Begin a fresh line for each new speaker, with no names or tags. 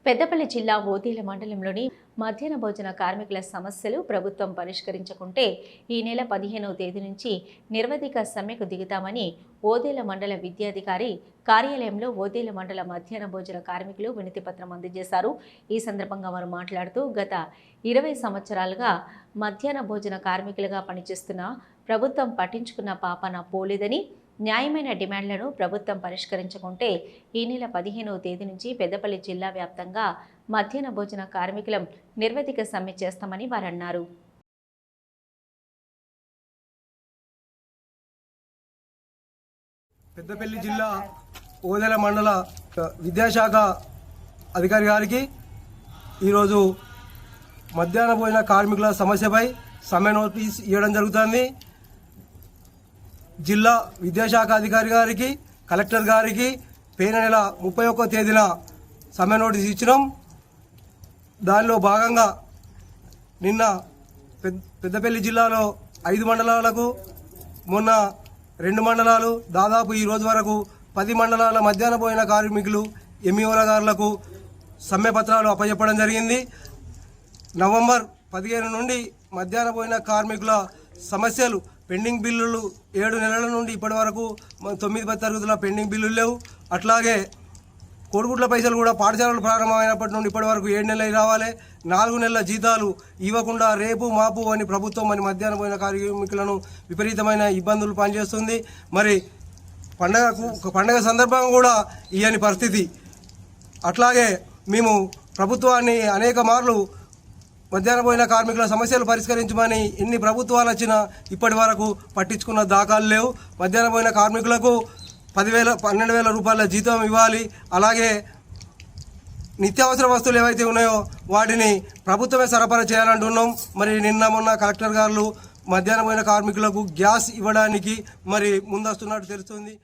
పెద్దపల్లి జిల్లా ఓదెల మండలంలోని మధ్యాహ్న భోజన కార్మికుల సమస్యలు ప్రభుత్వం పరిష్కరించకుంటే ఈ నెల 15వ తేదీ నుంచి నిరవధిక సమ్మెకు దిగుతామని ఓదెల మండల విద్యాధికారి కార్యాలయంలో ఓదెల మండల మధ్యాహ్న భోజన కార్మికులు వినతిపత్రం అందజేశారు. ఈ సందర్భంగా వారు మాట్లాడుతూ గత 20 సంవత్సరాలుగా మధ్యాహ్న భోజన కార్మికులుగా పనిచేస్తున్న ప్రభుత్వం పట్టించుకున్న పాపాన పోలేదని, న్యాయమైన డిమాండ్లను ప్రభుత్వం పరిష్కరించకుంటే ఈ నెల 15వ తేదీ నుంచి పెద్దపల్లి జిల్లా వ్యాప్తంగా మధ్యాహ్న భోజన కార్మికులం నిరవధిక సమ్మె చేస్తామని వారు అన్నారు.
పెద్దపల్లి జిల్లా ఓదెల మండల విద్యాశాఖ అధికారి గారికి ఈరోజు మధ్యాహ్న భోజన కార్మికుల సమస్యపై సమ్మె నోటీస్ ఇవ్వడం జరుగుతుంది. జిల్లా విద్యాశాఖ అధికారి గారికి, కలెక్టర్ గారికి పోయిన నెల 31వ తేదీన సమ్మె నోటీస్ ఇచ్చినాం. దానిలో భాగంగా నిన్న పెద్దపల్లి జిల్లాలో 5 మండలాలకు, మొన్న 2 మండలాలు, దాదాపు ఈ రోజు వరకు 10 మండలాల మధ్యాహ్న భోజన కార్మికులు ఎంఈఓల గారులకు సమ్మె పత్రాలు అప్పచెప్పడం జరిగింది. నవంబర్ 15 నుండి మధ్యాహ్న భోజన కార్మికుల సమస్యలు పెండింగ్ బిల్లులు 7 నెలల నుండి ఇప్పటి వరకు 9 తరగతుల పెండింగ్ బిల్లులు లేవు. అట్లాగే కోడిగుడ్ల పైసలు కూడా పాఠశాలలు ప్రారంభమైనప్పటి నుండి ఇప్పటి వరకు 7 నెలలు రావాలి. 4 నెలల జీతాలు ఇవ్వకుండా రేపు మాపు అని ప్రభుత్వం మరి మధ్యాహ్న భోజన కార్మికులను విపరీతమైన ఇబ్బందులు పనిచేస్తుంది. మరి పండగ సందర్భంగా కూడా ఇయని పరిస్థితి. అట్లాగే మేము ప్రభుత్వాన్ని అనేక మార్లు మధ్యాహ్న భోజన కార్మికుల సమస్యలు పరిష్కరించమని ఎన్ని ప్రభుత్వాలు వచ్చినా ఇప్పటి వరకు పట్టించుకున్న దాఖలు లేవు. మధ్యాహ్న భోజన కార్మికులకు 12,000 రూపాయల జీతం ఇవ్వాలి. అలాగే నిత్యావసర వస్తువులు ఏవైతే ఉన్నాయో వాటిని ప్రభుత్వమే సరఫరా చేయాలంటున్నాం. మరి నిన్న మొన్న కలెక్టర్ గారు మధ్యాహ్న భోజన కార్మికులకు గ్యాస్ ఇవ్వడానికి మరి ముందస్తున్నట్టు తెలుస్తుంది.